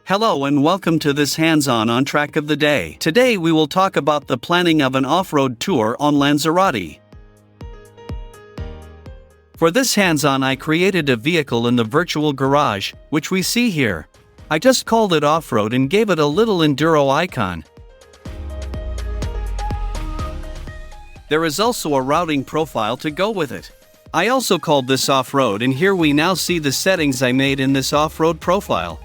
Hello and welcome to this hands-on on track of the day. Today we will talk about the planning of an off-road tour on Lanzarote. For this hands-on I created a vehicle in the virtual garage, which we see here. I just called it off-road and gave it a little enduro icon. There is also a routing profile to go with it. I also called this off-road, and here we now see the settings I made in this off-road profile.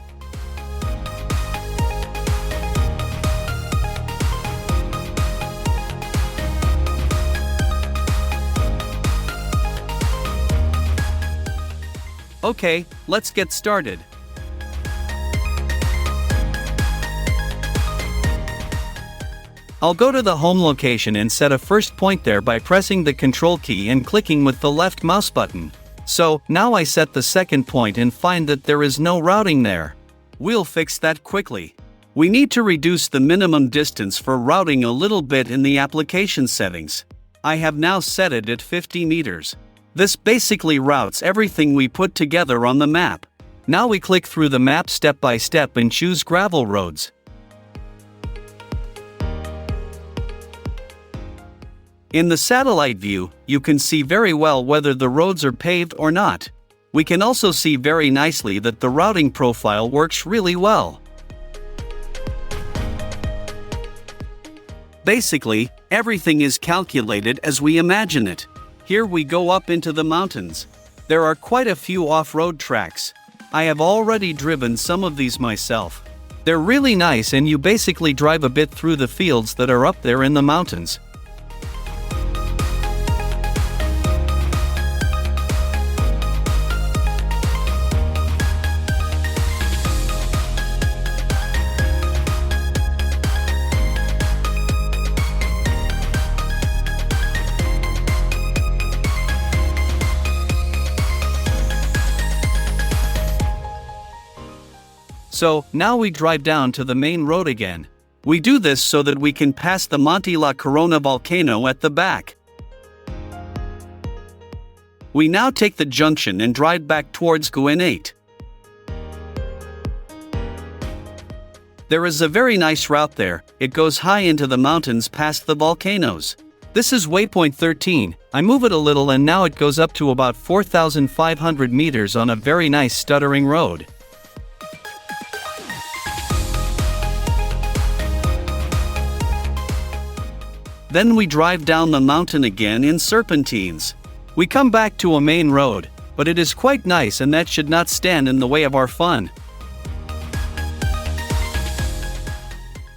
Okay, let's get started. I'll go to the home location and set a first point there by pressing the control key and clicking with the left mouse button. So, now I set the second point and find that there is no routing there. We'll fix that quickly. We need to reduce the minimum distance for routing a little bit in the application settings. I have now set it at 50 meters. This basically routes everything we put together on the map. Now we click through the map step by step and choose gravel roads. In the satellite view, you can see very well whether the roads are paved or not. We can also see very nicely that the routing profile works really well. Basically, everything is calculated as we imagine it. Here we go up into the mountains. There are quite a few off-road tracks. I have already driven some of these myself. They're really nice and you basically drive a bit through the fields that are up there in the mountains. So, now we drive down to the main road again. We do this so that we can pass the Monte La Corona volcano at the back. We now take the junction and drive back towards Komoot. There is a very nice route there. It goes high into the mountains past the volcanoes. This is waypoint 13. I move it a little and now it goes up to about 4,500 meters on a very nice stuttering road. Then we drive down the mountain again in serpentines. We come back to a main road, but it is quite nice and that should not stand in the way of our fun.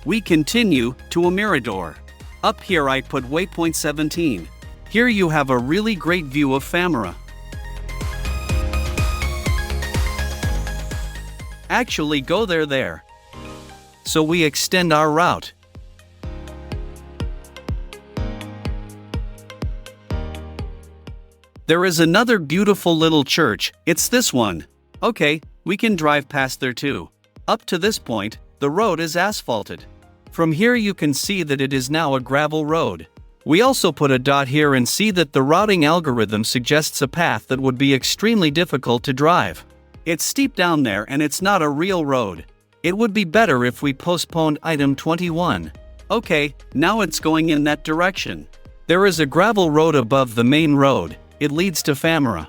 We continue to a mirador. Up here I put waypoint 17. Here you have a really great view of Famara. Actually go there. So we extend our route. There is another beautiful little church, it's this one. Okay, we can drive past there too. Up to this point, the road is asphalted. From here you can see that it is now a gravel road. We also put a dot here and see that the routing algorithm suggests a path that would be extremely difficult to drive. It's steep down there and it's not a real road. It would be better if we postponed item 21. Okay, now it's going in that direction. There is a gravel road above the main road. It leads to Famara.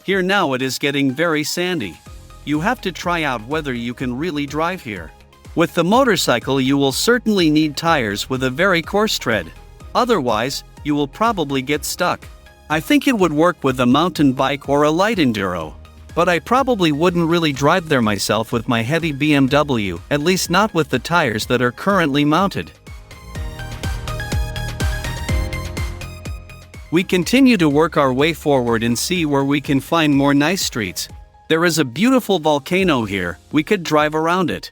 Here now it is getting very sandy. You have to try out whether you can really drive here. With the motorcycle you will certainly need tires with a very coarse tread. Otherwise, you will probably get stuck. I think it would work with a mountain bike or a light enduro. But I probably wouldn't really drive there myself with my heavy BMW, at least not with the tires that are currently mounted. We continue to work our way forward and see where we can find more nice streets. There is a beautiful volcano here, we could drive around it.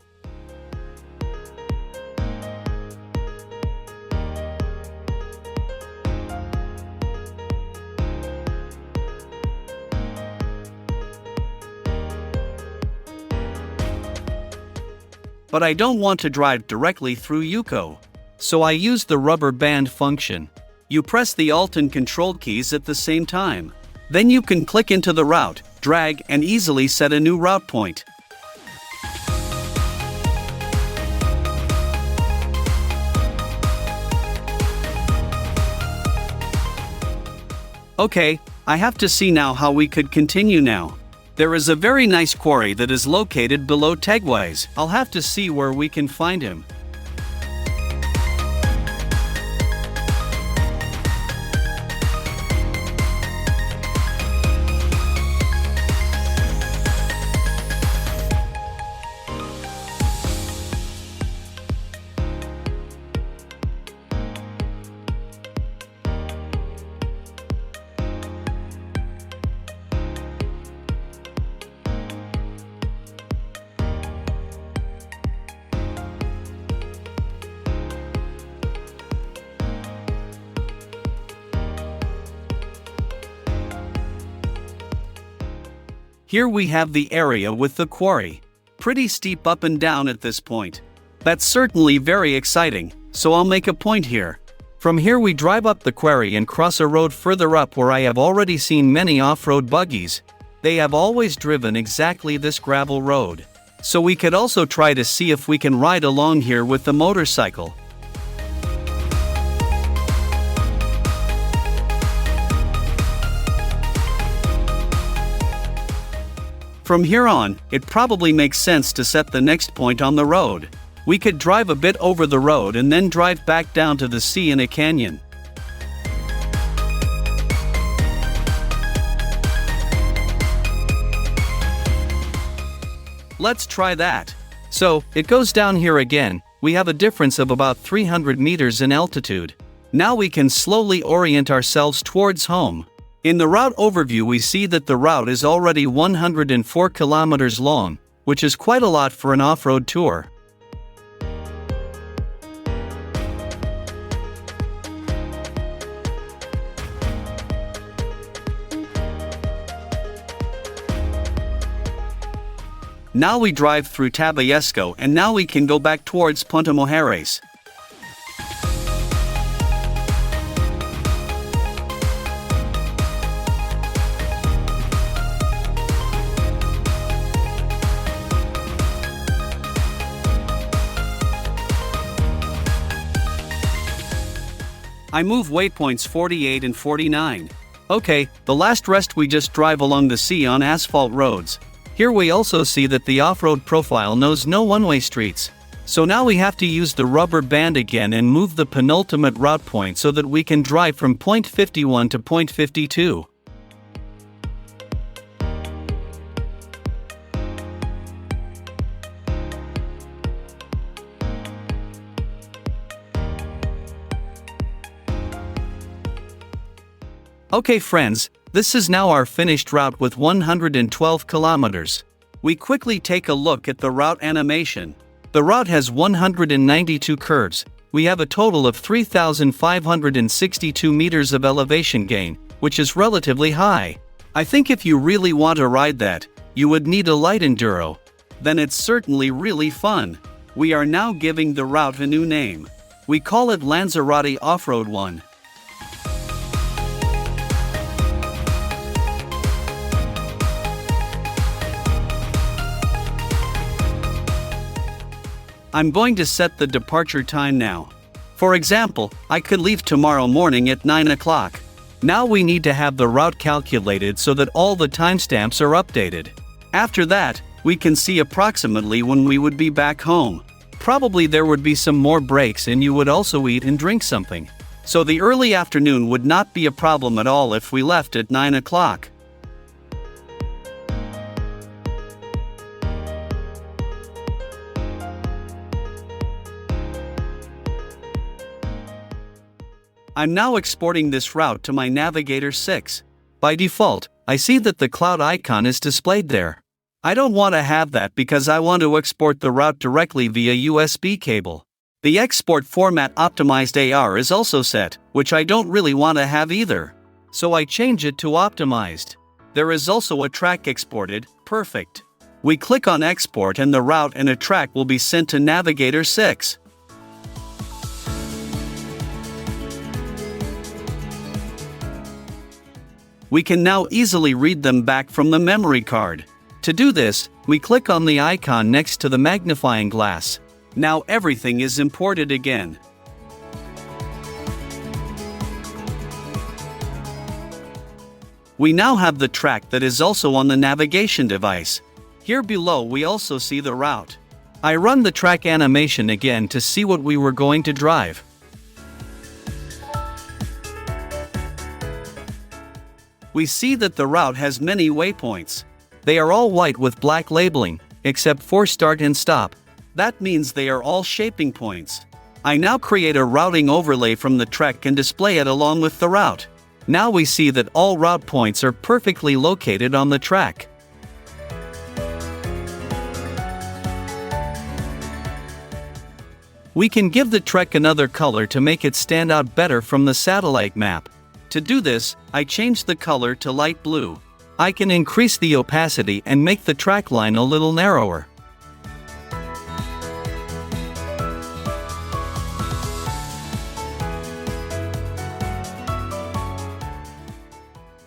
But I don't want to drive directly through Yuko. So I use the rubber band function. You press the Alt and Control keys at the same time. Then you can click into the route, drag, and easily set a new route point. Okay, I have to see now how we could continue now. There is a very nice quarry that is located below Tegwise. I'll have to see where we can find him. Here we have the area with the quarry. Pretty steep up and down at this point. That's certainly very exciting, so I'll make a point here. From here we drive up the quarry and cross a road further up where I have already seen many off-road buggies. They have always driven exactly this gravel road. So we could also try to see if we can ride along here with the motorcycle. From here on, it probably makes sense to set the next point on the road. We could drive a bit over the road and then drive back down to the sea in a canyon. Let's try that. So, it goes down here again. We have a difference of about 300 meters in altitude. Now we can slowly orient ourselves towards home. In the route overview we see that the route is already 104 kilometers long, which is quite a lot for an off-road tour. Now we drive through Tabasco and now we can go back towards Punta Mujeres. I move waypoints 48 and 49. Okay, the last rest we just drive along the sea on asphalt roads. Here we also see that the off-road profile knows no one-way streets. So now we have to use the rubber band again and move the penultimate route point so that we can drive from point 51 to point 52. Okay friends, this is now our finished route with 112 kilometers. We quickly take a look at the route animation. The route has 192 curves. We have a total of 3,562 meters of elevation gain, which is relatively high. I think if you really want to ride that, you would need a light enduro. Then it's certainly really fun. We are now giving the route a new name. We call it Lanzarote Off-Road 1. I'm going to set the departure time now. For example, I could leave tomorrow morning at 9 o'clock. Now we need to have the route calculated so that all the timestamps are updated. After that, we can see approximately when we would be back home. Probably there would be some more breaks and you would also eat and drink something. So the early afternoon would not be a problem at all if we left at 9 o'clock. I'm now exporting this route to my Navigator 6. By default, I see that the cloud icon is displayed there. I don't want to have that because I want to export the route directly via USB cable. The export format optimized AR is also set, which I don't really want to have either. So I change it to optimized. There is also a track exported, perfect. We click on export and the route and a track will be sent to Navigator 6. We can now easily read them back from the memory card. To do this, we click on the icon next to the magnifying glass. Now everything is imported again. We now have the track that is also on the navigation device. Here below we also see the route. I run the track animation again to see what we were going to drive. We see that the route has many waypoints. They are all white with black labeling, except for start and stop. That means they are all shaping points. I now create a routing overlay from the track and display it along with the route. Now we see that all route points are perfectly located on the track. We can give the track another color to make it stand out better from the satellite map. To do this, I change the color to light blue. I can increase the opacity and make the track line a little narrower.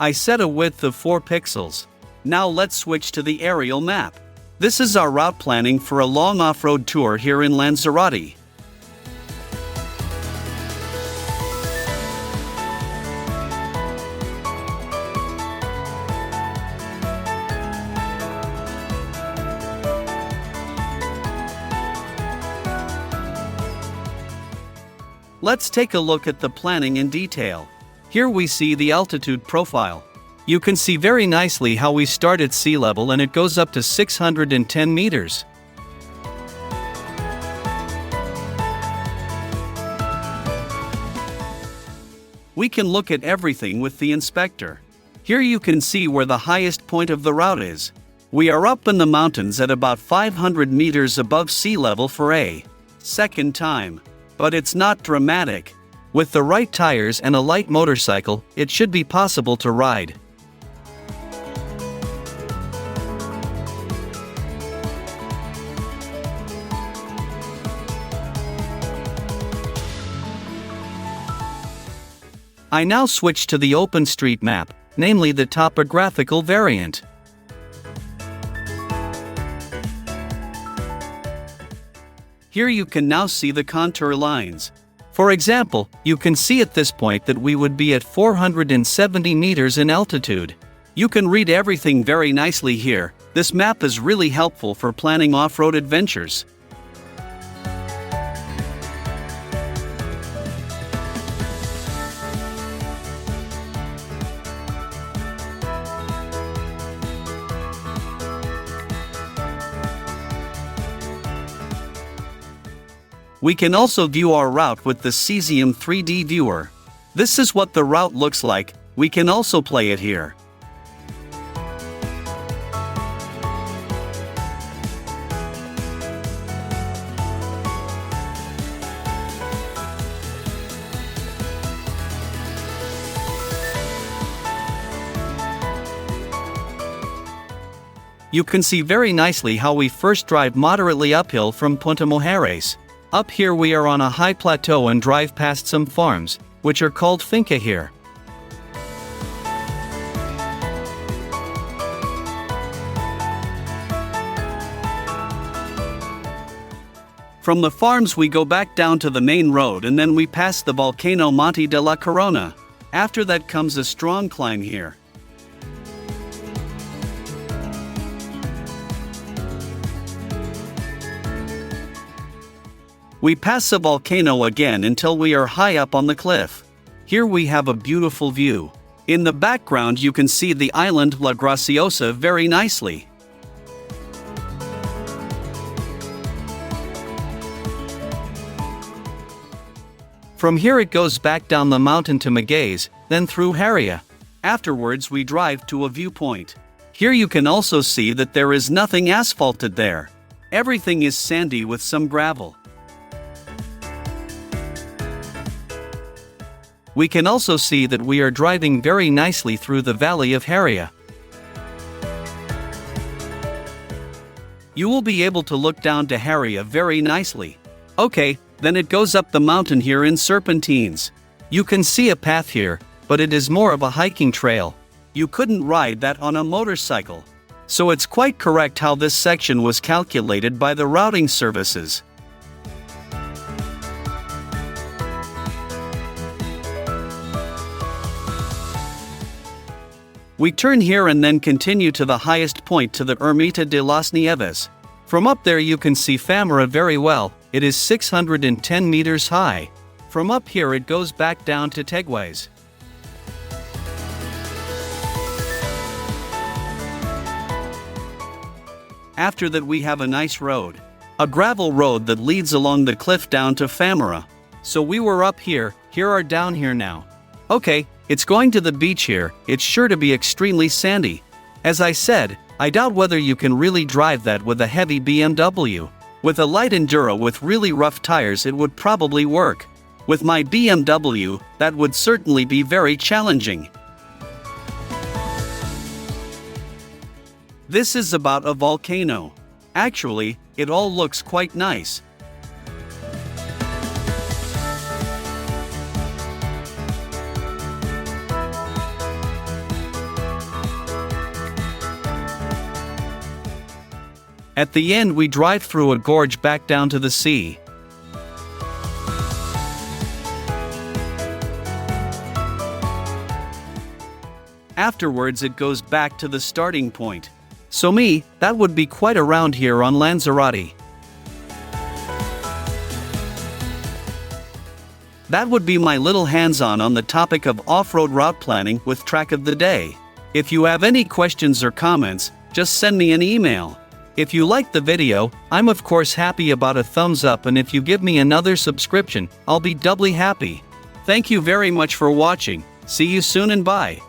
I set a width of 4 pixels. Now let's switch to the aerial map. This is our route planning for a long off-road tour here in Lanzarote. Let's take a look at the planning in detail. Here we see the altitude profile. You can see very nicely how we start at sea level and it goes up to 610 meters. We can look at everything with the inspector. Here you can see where the highest point of the route is. We are up in the mountains at about 500 meters above sea level for a second time. But it's not dramatic. With the right tires and a light motorcycle, it should be possible to ride. I now switch to the OpenStreetMap, namely the topographical variant. Here you can now see the contour lines. For example, you can see at this point that we would be at 470 meters in altitude. You can read everything very nicely here. This map is really helpful for planning off-road adventures. We can also view our route with the Cesium 3D viewer. This is what the route looks like. We can also play it here. You can see very nicely how we first drive moderately uphill from Punta Mujeres. Up here we are on a high plateau and drive past some farms, which are called finca here. From the farms we go back down to the main road and then we pass the volcano Monte de la Corona. After that comes a strong climb here. We pass the volcano again until we are high up on the cliff. Here we have a beautiful view. In the background you can see the island La Graciosa very nicely. From here it goes back down the mountain to Maguez, then through Haria. Afterwards we drive to a viewpoint. Here you can also see that there is nothing asphalted there. Everything is sandy with some gravel. We can also see that we are driving very nicely through the valley of Haria. You will be able to look down to Haria very nicely. Okay, then it goes up the mountain here in serpentines. You can see a path here, but it is more of a hiking trail. You couldn't ride that on a motorcycle. So it's quite correct how this section was calculated by the routing services. We turn here and then continue to the highest point, to the Ermita de las Nieves. From up there you can see Famara very well. It is 610 meters high. From up here it goes back down to Tegues. After that we have a nice road. A gravel road that leads along the cliff down to Famara. So we were up here, here are down here now. Okay, it's going to the beach here, it's sure to be extremely sandy. As I said, I doubt whether you can really drive that with a heavy BMW. With a light Enduro with really rough tires it would probably work. With my BMW, that would certainly be very challenging. This is about a volcano. Actually, it all looks quite nice. At the end we drive through a gorge back down to the sea. Afterwards it goes back to the starting point. So that would be quite around here on Lanzarote. That would be my little hands-on on the topic of off-road route planning with Track of the Day. If you have any questions or comments, just send me an email. If you liked the video, I'm of course happy about a thumbs up, and if you give me another subscription, I'll be doubly happy. Thank you very much for watching. See you soon and bye.